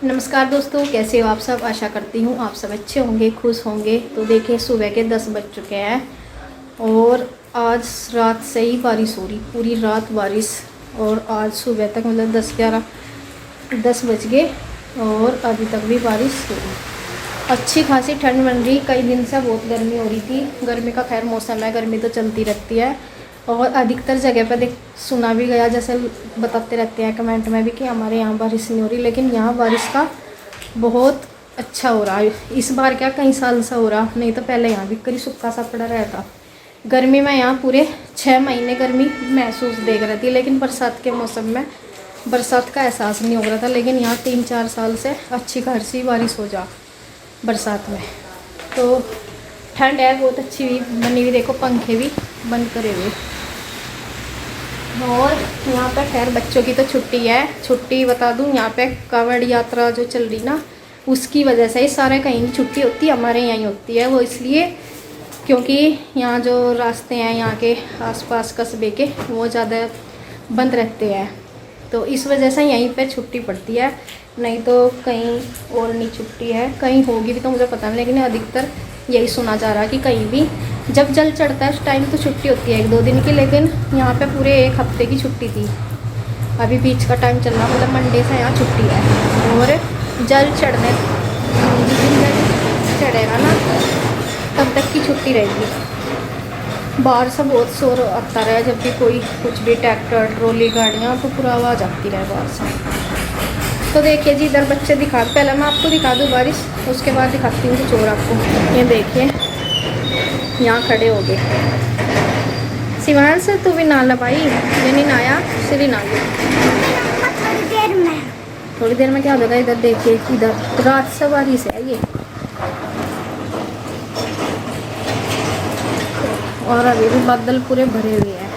नमस्कार दोस्तों, कैसे हो आप सब। आशा करती हूँ आप सब अच्छे होंगे, खुश होंगे। तो देखिए सुबह के 10 बज चुके हैं और आज रात से ही बारिश हो रही, पूरी रात बारिश। और आज सुबह तक मतलब 10 बज गए और अभी तक भी बारिश हो रही। अच्छी खासी ठंड बन रही। कई दिन से बहुत गर्मी हो रही थी। गर्मी का खैर मौसम है, गर्मी तो चलती रहती है। और अधिकतर जगह पर सुना भी गया, जैसे बताते रहते हैं कमेंट में भी, कि हमारे यहाँ बारिश नहीं हो रही। लेकिन यहाँ बारिश का बहुत अच्छा हो रहा है इस बार। क्या कई साल से हो रहा, नहीं तो पहले यहाँ भी कहीं सूखा सा पड़ा रहता। गर्मी में यहाँ पूरे 6 महीने गर्मी महसूस देख रही थी, लेकिन बरसात के मौसम में बरसात का एहसास नहीं हो रहा था। लेकिन यहाँ 3-4 साल से अच्छी खासी बारिश हो जा बरसात में। तो ठंड है बहुत अच्छी हुई बनी हुई। देखो पंखे भी बंद करे हुए। और यहाँ पे खैर बच्चों की तो छुट्टी है। छुट्टी बता दूँ, यहाँ पे कांवड़ यात्रा जो चल रही ना, उसकी वजह से ही सारे कहीं छुट्टी होती है, हमारे यहाँ ही होती है। वो इसलिए क्योंकि यहाँ जो रास्ते हैं यहाँ के आसपास कस्बे के, वो ज़्यादा बंद रहते हैं। तो इस वजह से यहीं पे छुट्टी पड़ती है, नहीं तो कहीं और नहीं छुट्टी है। कहीं होगी भी तो मुझे पता नहीं, लेकिन अधिकतर यही सुना जा रहा है कि कहीं भी जब जल चढ़ता है उस टाइम तो छुट्टी होती है 1-2 दिन की। लेकिन यहाँ पे पूरे 1 हफ्ते की छुट्टी थी। अभी बीच का टाइम चल रहा, मतलब मंडे से यहाँ छुट्टी है। और जल चढ़ने जिस दिन जल चढ़ेगा ना तब तक की छुट्टी रहेगी। बाहर से बहुत शोर आता रहा, जब भी कोई कुछ भी ट्रैक्टर ट्रॉली गाड़ियाँ, तो पूरा आवाज़ आती रहे बाहर से। तो देखिए जी, इधर बच्चे दिखा, पहले मैं आपको दिखा दूँ बारिश, उसके बाद दिखाती हूँ कुछ और आपको। ये देखिए यहाँ खड़े हो गए। शिवांश तू भी नाला भाई, ये नहीं नहाया, सिरी ना गई। थोड़ी देर में क्या होगा। इधर देखिए, इधर रात से बारिश है ये, और अभी भी बादल पूरे भरे हुए हैं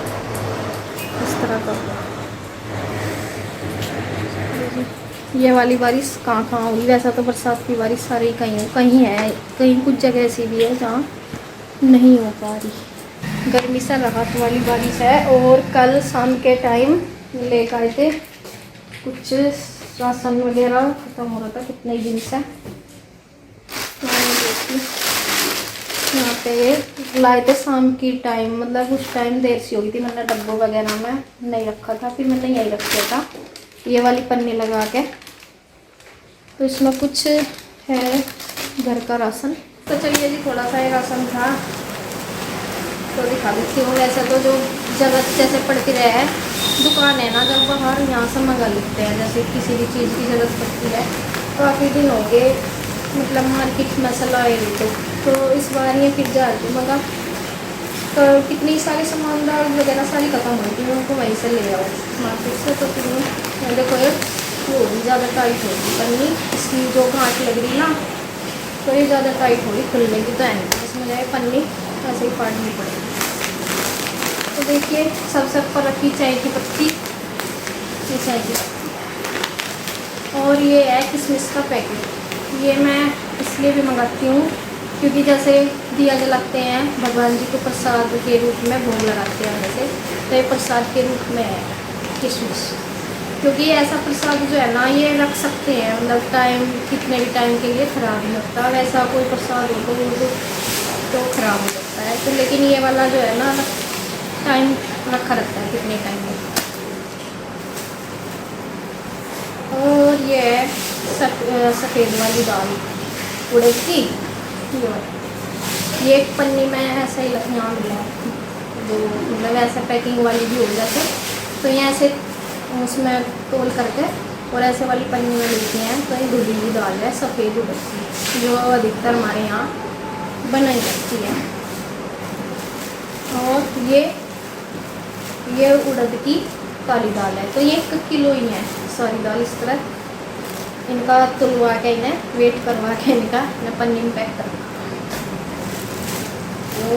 इस तरह का। ये वाली बारिश कहाँ होगी। वैसा तो बरसात की बारिश सारी कहीं है, कहीं कुछ जगह ऐसी भी है जहाँ नहीं हो पा रही। गर्मी से राहत वाली बारिश है। और कल शाम के टाइम लेकर आए थे कुछ राशन वगैरह, ख़त्म हो रहा था कितने दिन से। यहाँ पे लाए थे शाम की टाइम, मतलब उस टाइम देर सी हो गई थी। मैंने डब्बों वगैरह में नहीं रखा था, फिर मैंने यही रख दिया था ये वाली पन्नी लगा के। तो इसमें कुछ है घर का राशन। तो चलिए जी, थोड़ा सा ये राशन था तो दिखा देती हूँ। वैसे तो जो ज़रूरत जैसे पड़ती रहे है, दुकान है ना जब बाहर, यहाँ से मंगा लेते हैं। जैसे किसी भी चीज़ की ज़रूरत पड़ती है, काफ़ी दिन हो गए मतलब मार्केट में से लाए हुए। तो इस बार ये फिर जा रही मंगा, तो कितनी सारी सामान दाल वगैरह सारी खत्म हुई थी, उनको वहीं से ले आओ मार्केट से। तो फिर देखो ये वो भी ज़्यादा टाइट होगी पन्नी, इसकी जो गांठ लग रही ना, तो ये ज़्यादा टाइट होगी, खुलने की तो है नहीं। इसमें जाए पन्नी ऐसे ही फाड़नी पड़ेगी। तो देखिए सबसे ऊपर रखी चाय की पत्ती, ये चाय की पत्ती। और ये है किशमिश का पैकेट। ये मैं इसलिए भी मंगाती हूँ क्योंकि जैसे दिया जलाते हैं भगवान जी को प्रसाद के रूप में, भोग लगाते हैं वैसे, तो ये प्रसाद के रूप में है किशमिश। क्योंकि ऐसा प्रसाद जो है ना, ये रख सकते हैं मतलब टाइम, कितने भी टाइम के लिए ख़राब नहीं होता। वैसा कोई प्रसाद हो तो ख़राब हो सकता है। तो लेकिन ये वाला जो है ना, टाइम रखा रहता है कितने टाइम में। और ये है सफ़ेद वाली दाल उड़द की। ये एक पन्नी में ऐसा ही यहाँ मिला, जो मतलब ऐसे पैकिंग वाली भी हो जाती, तो ये ऐसे उसमें तोल करके और ऐसे वाली पन्नी में मिलती हैं। तो ये धुली हुई दाल है सफ़ेद उड़द की, जो अधिकतर हमारे यहाँ बनाई जाती है। और ये उड़द की काली दाल है। तो ये 1 किलो ही है सारी दाल। इस तरह इनका तुलवा के, इन्हें वेट करवा के इनका पन्नी में पैक करना।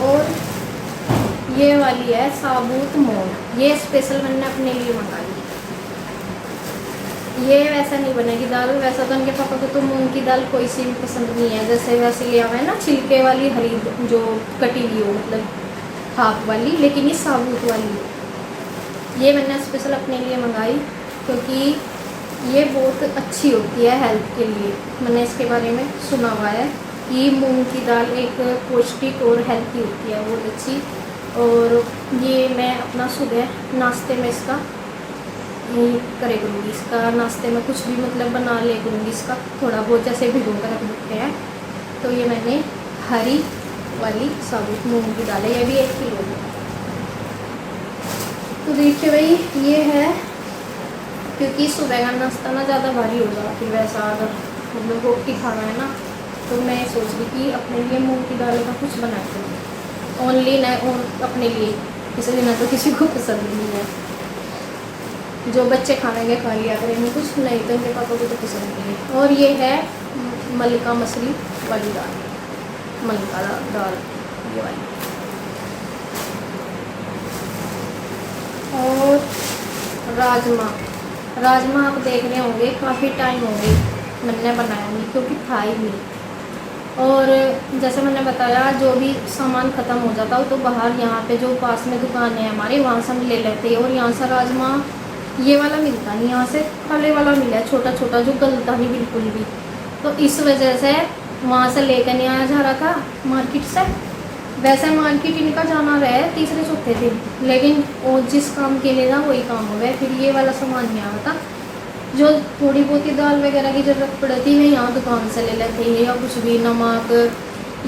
और ये वाली है साबुत मूंग, ये स्पेशल मैंने अपने लिए मंगाई। ये वैसा नहीं बनेगी दाल, वैसा तो उनके पापा को तो मूंग की दाल कोई सी भी पसंद नहीं है। जैसे वैसे लिया हुआ है ना छिलके वाली हरी, जो कटी हुई हो मतलब हाफ वाली, लेकिन ये साबुत वाली ये मैंने स्पेशल अपने लिए मंगाई। क्योंकि ये बहुत अच्छी होती है हेल्थ के लिए। मैंने इसके बारे में सुना हुआ है कि मूंग की दाल एक पौष्टिक और हेल्थी होती है, बहुत अच्छी। और ये मैं अपना सुबह नाश्ते में इसका करे करूँगी। इसका नाश्ते में कुछ भी मतलब बना ले करूँगी इसका, थोड़ा बहुत जैसे भिगो कर रख देते हैं। तो ये मैंने हरी वाली साबुत मूंग की दाल है, ये भी 1 किलो है। तो देखिए भाई ये है, क्योंकि सुबह का नाश्ता ना ज़्यादा भारी होगा, फिर वैसा अगर मतलब रोटी खाना है ना, तो मैं सोच रही कि अपने लिए मूंग की दाल का कुछ बना के ओनली ना, और अपने लिए, किसी दिन तो किसी को पसंद नहीं है। जो बच्चे खाएंगे खा लिया करेंगे, कुछ नहीं तो इनके पापा को तो पसंद नहीं है। और ये है मलका मछली वाली दाल, मलका दाल ये वाली। और राजमा आप देख रहे होंगे, काफ़ी टाइम हो गई मैंने बनाया नहीं, क्योंकि था ही नहीं। और जैसे मैंने बताया, जो भी सामान ख़त्म हो जाता हो तो बाहर यहाँ पे जो पास में दुकान है हमारे, वहाँ से हम ले लेते हैं। और यहाँ से राजमा ये वाला मिलता नहीं, यहाँ से काले वाला मिला है, छोटा छोटा, जो गलता नहीं बिल्कुल भी। तो इस वजह से वहाँ से लेकर नहीं आया जा रहा था मार्केट से। वैसे मार्केट इनका जाना रहे तीसरे चौथे दिन, लेकिन वो जिस काम के लिए था वही काम हो गया, फिर ये वाला सामान नहीं आया था। जो थोड़ी बहुत ही दाल वगैरह की ज़रूरत पड़ती है यहाँ दुकान से ले लेते हैं, या कुछ भी नमक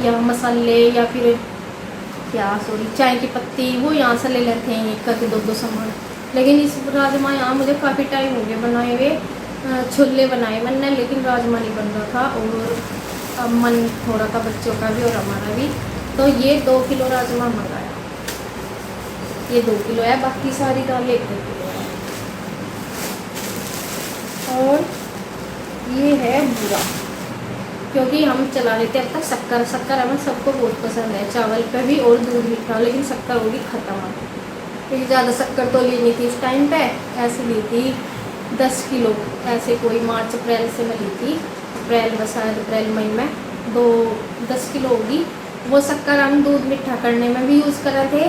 या मसाले या फिर चाय की पत्ती, वो यहाँ से ले लेते हैं 1 करके 2 सामान। लेकिन इस राजमा यहाँ मुझे काफ़ी टाइम हो गया बनाए हुए। छोले बनाए मैंने, लेकिन राजमा नहीं बन रहा था, और अब मन थोड़ा था बच्चों का भी और हमारा भी। तो ये 2 किलो राजमा मंगाया, ये 2 किलो है, बाकी सारी दाल 1-2 किलो है। और ये है बूरा, क्योंकि हम चला लेते हैं अब तक शक्कर हमें सबको बहुत पसंद है, चावल पे भी और दूध मीठा, लेकिन शक्कर होगी ख़त्म। क्योंकि ज़्यादा शक्कर तो ली नहीं थी इस टाइम पे, ऐसे ली थी 10 किलो, ऐसे कोई मार्च अप्रैल से मैं ली थी, शायद अप्रैल मई में 10 किलो होगी। वो शक्कर हम दूध मीठा करने में भी यूज़ कर रहे थे,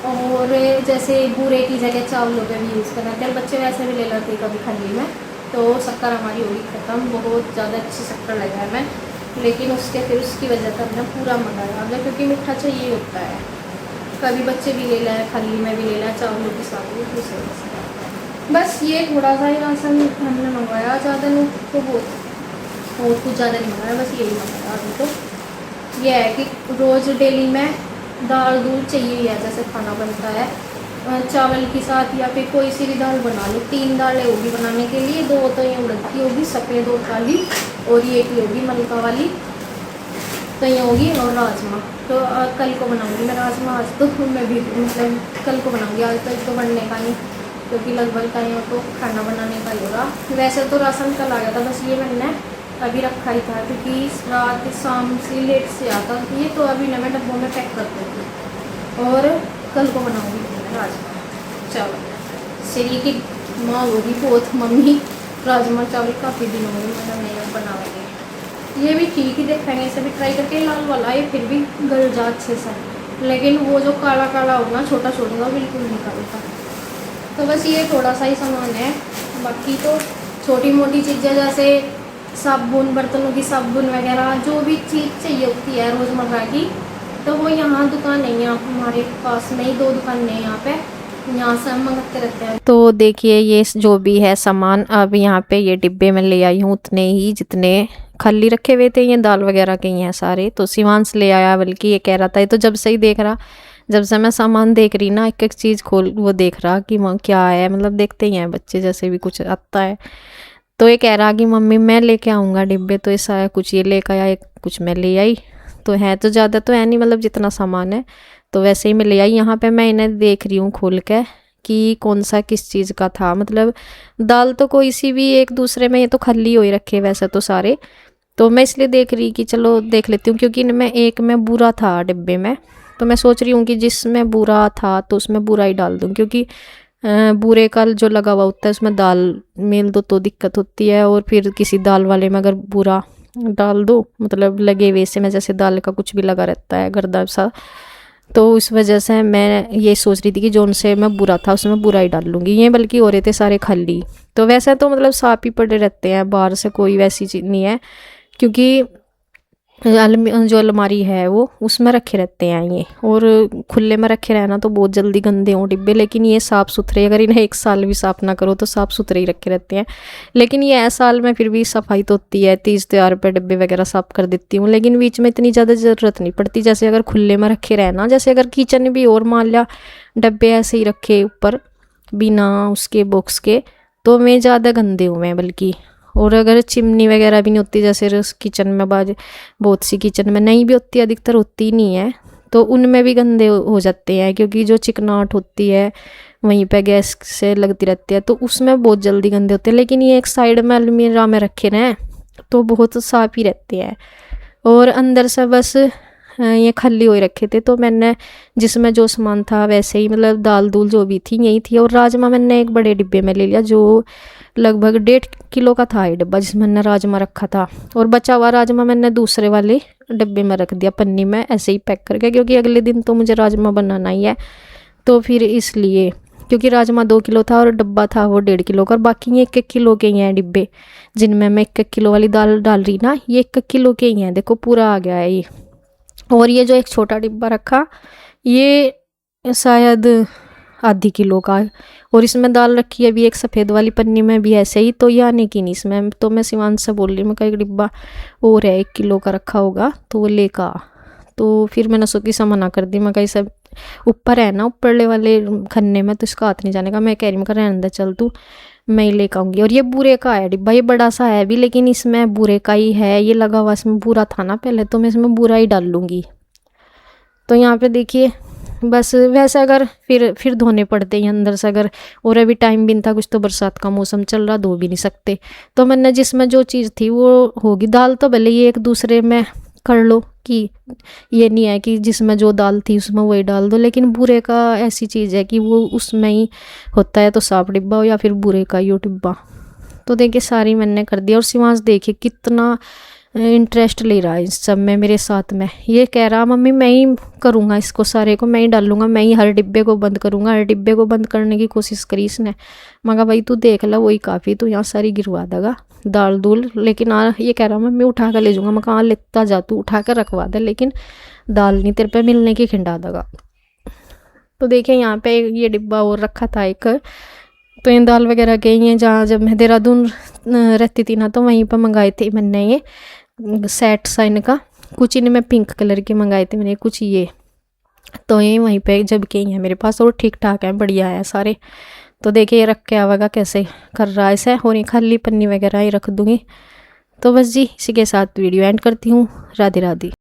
और जैसे बूरे की जगह चावलों पे भी यूज़ कर रहे थे। बच्चे वैसे भी ले लेते कभी खली में, तो शक्कर हमारी होगी ख़त्म। बहुत ज़्यादा अच्छी शक्कर लगा है मैं, लेकिन फिर उसकी वजह से हमने पूरा मंगाया हमने, क्योंकि मीठा चाहिए होता है। कभी बच्चे भी ले लाए, खली में भी ले लाए, चावलों के साथ भी, दूसरे के साथ। बस ये थोड़ा सा ही राशन हमने मंगवाया, ज़्यादा नहीं तो बहुत, और कुछ ज़्यादा नहीं मंगाया, बस यही मंगाया अभी। तो ये है कि रोज़ डेली में दाल दूध चाहिए है, जैसे खाना बनता है चावल के साथ, या फिर कोई सी भी दाल बना लो। 3 दालें होगी बनाने के लिए, 2 तो ये उड़द की होगी सफ़ेद और काली, और ये की होगी मलका वाली, तो ये होगी। और राजमा तो कल को बनाऊंगी मैं राजमा, आज तो मैं भी मतलब कल को बनाऊंगी, आज तक तो बनने का नहीं, क्योंकि लगभग टाइम तो खाना बनाने का ही होगा। वैसे तो राशन कल आ गया था, बस ये मैंने अभी रखा ही था, क्योंकि रात शाम से लेट से आता ये, तो अभी ना मैं डब्बों में पैक कर दूँगी, और कल को बनाऊँगी राजमा चावल। श्री की माँ होगी बहुत, मम्मी राजमा चावल काफ़ी दिन हो गए मैंने नहीं बनाएंगे। ये भी ठीक ही देखेंगे, इसे भी ट्राई करके। लाल वाला ये फिर भी गल जा अच्छे से, लेकिन वो जो काला काला होगा छोटा छोटा बिल्कुल नहीं कालता। तो बस ये थोड़ा सा ही सामान है, बाकी तो छोटी मोटी चीज़ें जैसे साबुन, बर्तनों की साबुन वगैरह, जो भी चीज़ चाहिए होती है रोज़मर्रा की, तो वो यहाँ दुकान नहीं है हमारे पास में ही, 2 दुकान है यहाँ पे, यहाँ से हम मंगाते रहते हैं। तो देखिए ये जो भी है सामान, अब यहाँ पे ये डिब्बे में ले आई हूँ, उतने ही जितने खली रखे हुए थे, ये दाल वगैरह के ही हैं सारे। तो शिवांश ले आया, बल्कि ये कह रहा था, ये तो जब से ही देख रहा, जब से मैं सामान देख रही ना, एक एक चीज़ खोल वो देख रहा कि माँ क्या है, मतलब देखते ही हैं बच्चे, जैसे भी कुछ आता है तो ये कह रहा कि मम्मी मैं लेके आऊँगा डिब्बे। तो ऐसा कुछ ये लेकर आया, कुछ मैं ले आई। तो है तो ज़्यादा तो है नहीं, मतलब जितना सामान है तो वैसे ही मैं ले आई। यहाँ पे मैं इन्हें देख रही हूँ खोल के कि कौन सा किस चीज़ का था, मतलब दाल तो कोई सी भी एक दूसरे में, ये तो खली हो ही रखे वैसे तो सारे, तो मैं इसलिए देख रही कि चलो देख लेती हूँ, क्योंकि इनमें एक में बुरा था डिब्बे में, तो मैं सोच रही हूँ कि जिसमें बुरा था तो उसमें बुरा ही डाल दूँ, क्योंकि बुरे का जो लगा हुआ होता है उसमें दाल मेल दो तो दिक्कत होती है, और फिर किसी दाल वाले में अगर बुरा डाल दो, मतलब लगे वैसे में जैसे दाल का कुछ भी लगा रहता है गर्दा सा, तो उस वजह से मैं ये सोच रही थी कि जो उनसे मैं बुरा था उसमें बुरा ही डाल लूँगी। ये बल्कि हो रहे थे सारे खाली। तो वैसे तो मतलब साफ ही पड़े रहते हैं, बाहर से कोई वैसी चीज़ नहीं है, क्योंकि जो अलमारी है वो उसमें रखे रहते हैं ये, और खुले में रखे रहना तो बहुत जल्दी गंदे हों डिब्बे। लेकिन ये साफ़ सुथरे, अगर इन्हें 1 साल भी साफ़ ना करो तो साफ़ सुथरे ही रखे रहते हैं। लेकिन ये साल में फिर भी सफाई तो होती है, 30 त्योहार पे डिब्बे वगैरह साफ़ कर देती हूँ, लेकिन बीच में इतनी ज़्यादा ज़रूरत नहीं पड़ती। जैसे अगर खुले में रखे रहना, जैसे अगर किचन भी और मान लिया डब्बे ऐसे ही रखे ऊपर बिना उसके बॉक्स के, तो मैं ज़्यादा गंदे हुए हैं बल्कि। और अगर चिमनी वगैरह भी नहीं होती, जैसे किचन में बहुत सी किचन में नहीं भी होती, अधिकतर होती ही नहीं है, तो उनमें भी गंदे हो जाते हैं, क्योंकि जो चिकनाहट होती है वहीं पे गैस से लगती रहती है, तो उसमें बहुत जल्दी गंदे होते हैं। लेकिन ये एक साइड में अलमीरा में रखे रहें तो बहुत साफ़ ही रहते हैं। और अंदर से बस ये खाली हो रखे थे, तो मैंने जिसमें जो सामान था वैसे ही, मतलब दाल दूल जो भी थी यही थी। और राजमा मैंने एक बड़े डिब्बे में ले लिया, जो लगभग 1.5 किलो का था ये डिब्बा जिसमें मैंने राजमा रखा था। और बचा हुआ राजमा मैंने दूसरे वाले डिब्बे में रख दिया, पन्नी में ऐसे ही पैक करके, क्योंकि अगले दिन तो मुझे राजमा बनाना ही है। तो फिर इसलिए, क्योंकि राजमा 2 किलो था और डब्बा था वो 1.5 किलो का, और बाकी ये 1-1 किलो के ही हैं डिब्बे जिनमें मैं 1-1 किलो वाली दाल डाल रही ना, ये 1-1 किलो के ही हैं। देखो पूरा आ गया है ये। और ये जो एक छोटा डिब्बा रखा ये शायद आधी किलो का है, और इसमें दाल रखी है अभी एक सफ़ेद वाली पन्नी में भी ऐसे ही, तो ये आने की नहीं इसमें। तो मैं शिवांश से बोल रही हूँ, मैं एक डिब्बा और है 1 किलो का रखा होगा तो वो लेकर। तो फिर मैंने सोची से मना कर दी, मैं कहीं सब ऊपर है ना ऊपरले वाले खन्ने में, तो इसका हाथ नहीं जाने का। मैं कह रही हूँ कर रहने दे, चल तू, मैं ही लेकर आऊँगी। और ये बूरे का है डिब्बा, ये बड़ा सा है भी, लेकिन इसमें बूरे का ही है, ये लगा हुआ इसमें बूरा था ना पहले, तो मैं इसमें बूरा ही डाल लूँगी। तो यहाँ पे देखिए बस, वैसे अगर फिर धोने पड़ते हैं अंदर से अगर, और अभी टाइम भी नहीं था कुछ, तो बरसात का मौसम चल रहा, धो भी नहीं सकते। तो मैंने जिसमें जो चीज़ थी वो होगी। दाल तो भले ये एक दूसरे में कर लो, कि ये नहीं है कि जिसमें जो दाल थी उसमें वही डाल दो, लेकिन बूरे का ऐसी चीज़ है कि वो उसमें ही होता है, तो साफ डिब्बा हो या फिर बूरे का ही डिब्बा। तो देखिए सारी मैंने कर दिया। और शिवांश देखिए कितना इंटरेस्ट ले रहा है इस सब में मेरे साथ में। ये कह रहा मम्मी मैं ही करूँगा, इसको सारे को मैं ही डालूंगा, मैं ही हर डिब्बे को बंद करूँगा। हर डिब्बे को बंद करने की कोशिश करी इसने। मगर भाई तू देख ला वही काफ़ी, तू यहाँ सारी गिरवा देगा दाल दूल। लेकिन ये कह रहा मैं उठा कर ले जाऊँगा। मैं कहाँ लेता जा, तू उठा कर रखवा दे, लेकिन दाल नहीं तेरे पे मिलने की खिंडा देगा। तो देखिए यहाँ पे ये डिब्बा और रखा था एक, तो ये दाल वगैरह के ये, जहाँ जब मैं देहरादून रहती थी ना, तो वहीं पर मंगाए थे मैंने ये सेट साइन का। कुछ इनमें पिंक कलर के मंगाए थे मैंने, कुछ ये। तो ये वहीं पे जब के ही है मेरे पास, और ठीक ठाक है, बढ़िया है सारे। तो देखिए ये रख के आवेगा कैसे कर रहा है ऐसे, और ये खाली पन्नी वगैरह ही रख दूँगी। तो बस जी इसी के साथ वीडियो एंड करती हूँ। राधे राधे।